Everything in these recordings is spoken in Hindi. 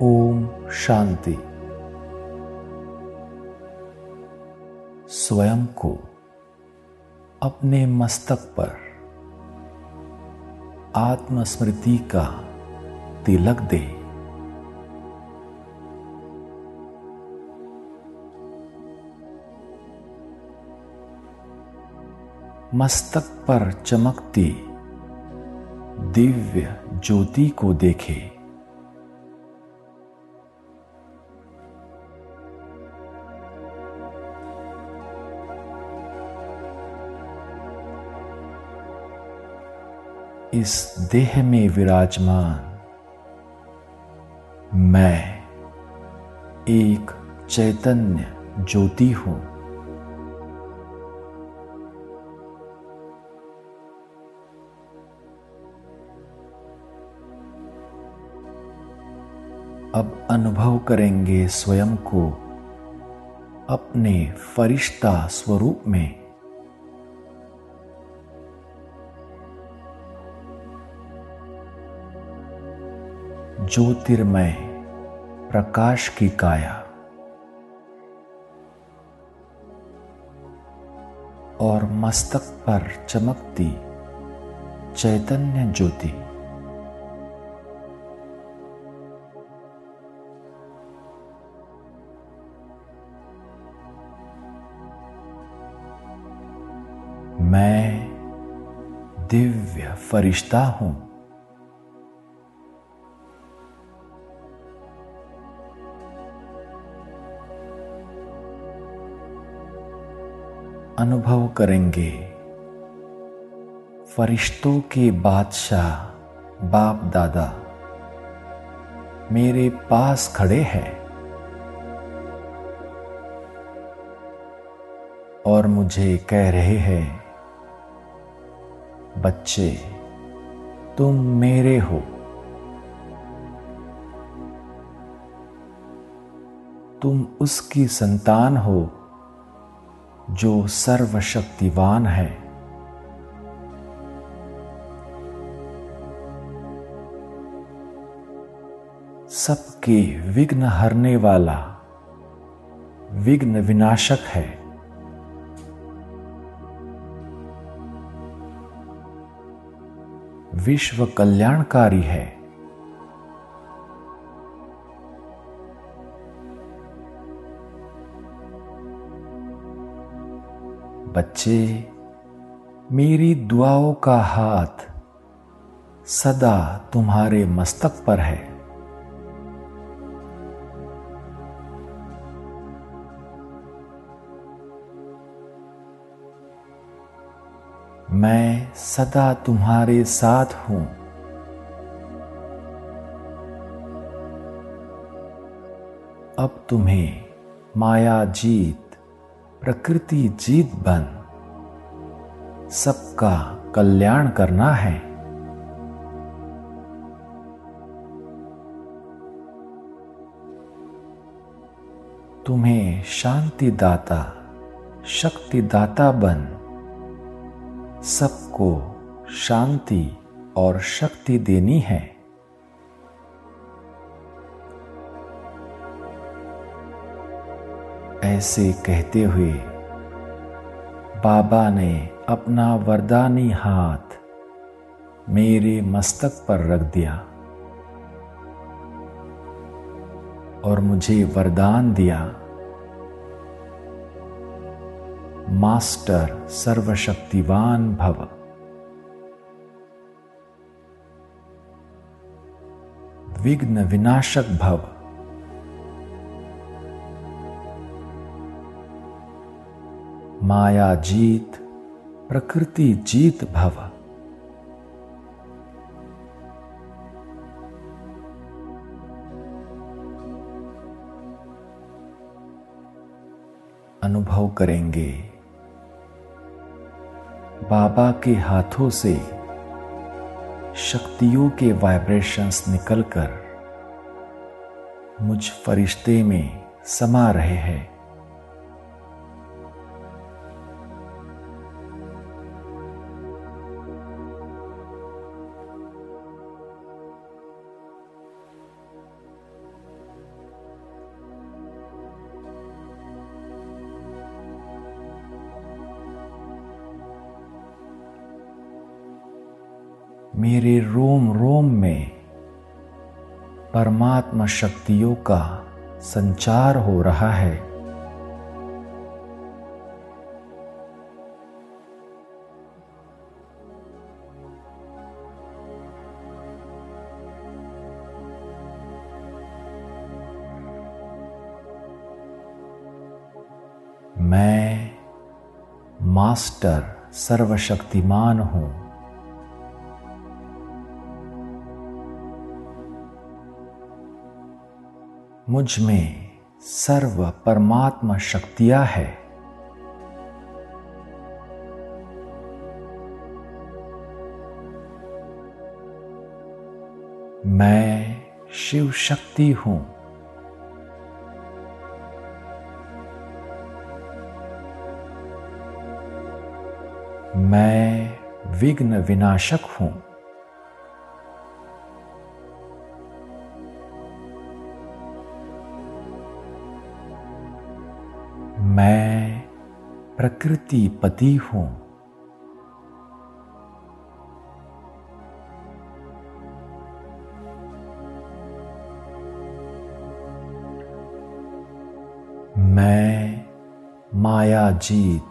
ओम शांति। स्वयं को अपने मस्तक पर आत्मस्मृति का तिलक दे। मस्तक पर चमकती दिव्य ज्योति को देखे। इस देह में विराजमान मैं एक चैतन्य ज्योति हूं। अब अनुभव करेंगे स्वयं को अपने फरिश्ता स्वरूप में। ज्योतिर्मय प्रकाश की काया और मस्तक पर चमकती चैतन्य ज्योति। मैं दिव्य फरिश्ता हूं। अनुभव करेंगे फरिश्तों के बादशाह बाप दादा मेरे पास खड़े हैं और मुझे कह रहे हैं, बच्चे तुम मेरे हो। तुम उसकी संतान हो जो सर्वशक्तिवान है। सबके विघ्न हरने वाला विघ्न विनाशक है। विश्व कल्याणकारी है। बच्चे मेरी दुआओं का हाथ सदा तुम्हारे मस्तक पर है। मैं सदा तुम्हारे साथ हूं। अब तुम्हें माया जीत प्रकृति जीत बन सबका कल्याण करना है। तुम्हें शांति दाता शक्ति दाता बन सबको शांति और शक्ति देनी है। ऐसे कहते हुए बाबा ने अपना वरदानी हाथ मेरे मस्तक पर रख दिया और मुझे वरदान दिया, मास्टर सर्वशक्तिवान भव। विघ्न विनाशक भव। माया जीत प्रकृति जीत भव। अनुभव करेंगे बाबा के हाथों से शक्तियों के वाइब्रेशंस निकलकर मुझ फरिश्ते में समा रहे हैं। मेरे रोम रोम में परमात्मा शक्तियों का संचार हो रहा है। मैं मास्टर सर्वशक्तिमान हूं। मुझ में सर्व परमात्मा शक्तियां है। मैं शिव शक्ति हूं। मैं विघ्न विनाशक हूं। मैं प्रकृति पति हूं। मैं माया जीत,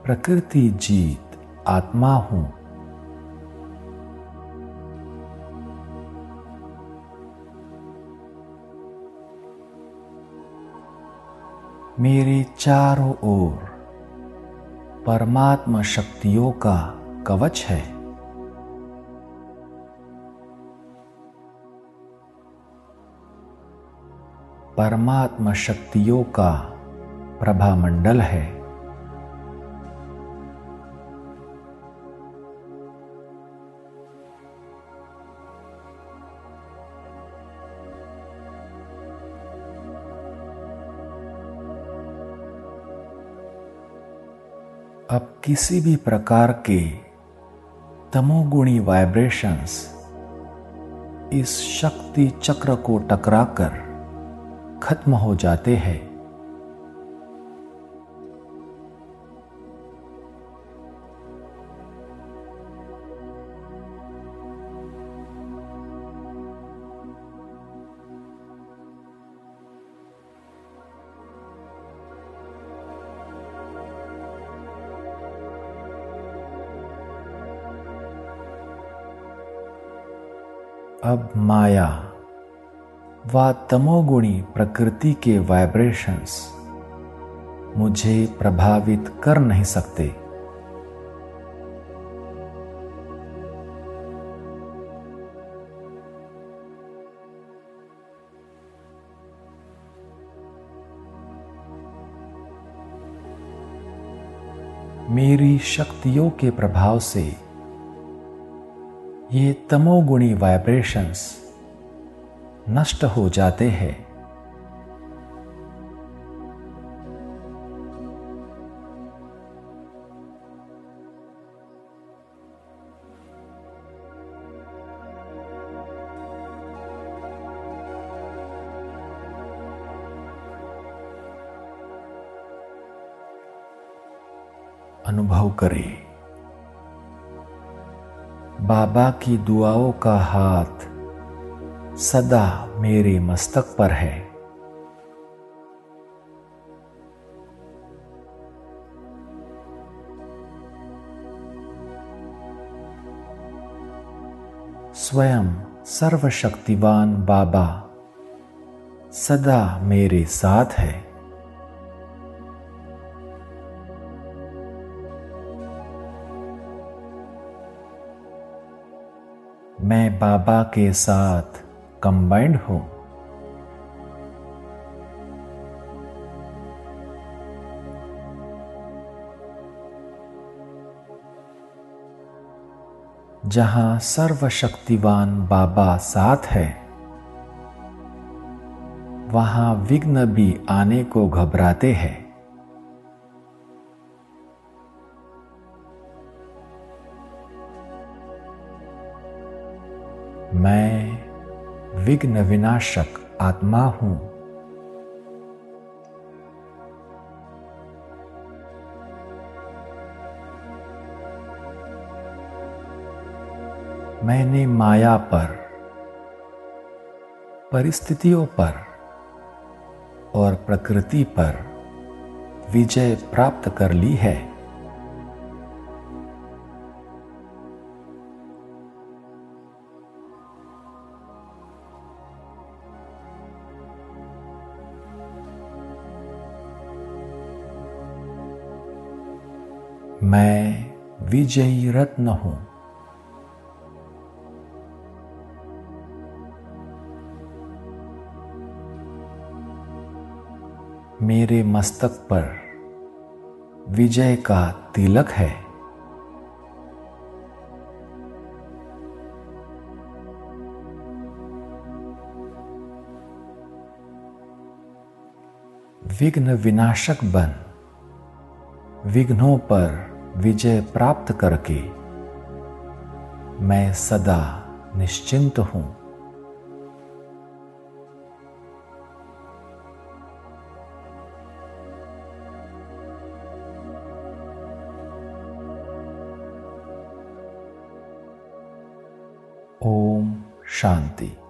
प्रकृति जीत आत्मा हूं। मेरे चारों ओर परमात्मा शक्तियों का कवच है। परमात्मा शक्तियों का प्रभामंडल है। अब किसी भी प्रकार के तमोगुणी वाइब्रेशंस इस शक्ति चक्र को टकराकर खत्म हो जाते हैं। अब माया व तमोगुणी प्रकृति के वाइब्रेशंस मुझे प्रभावित कर नहीं सकते। मेरी शक्तियों के प्रभाव से ये तमोगुणी वाइब्रेशंस नष्ट हो जाते हैं। अनुभव करें, बाबा की दुआओं का हाथ सदा मेरे मस्तक पर है। स्वयं सर्वशक्तिवान बाबा सदा मेरे साथ है। मैं बाबा के साथ कंबाइंड हूं। जहां सर्वशक्तिवान बाबा साथ है, वहां विघ्न भी आने को घबराते हैं। मैं विघ्न विनाशक आत्मा हूं। मैंने माया पर, परिस्थितियों पर और प्रकृति पर विजय प्राप्त कर ली है। मैं विजयी रत्न हूं। मेरे मस्तक पर विजय का तिलक है। विघ्न विनाशक बन विघ्नों पर विजय प्राप्त करके मैं सदा निश्चिंत हूं। ओम शांति।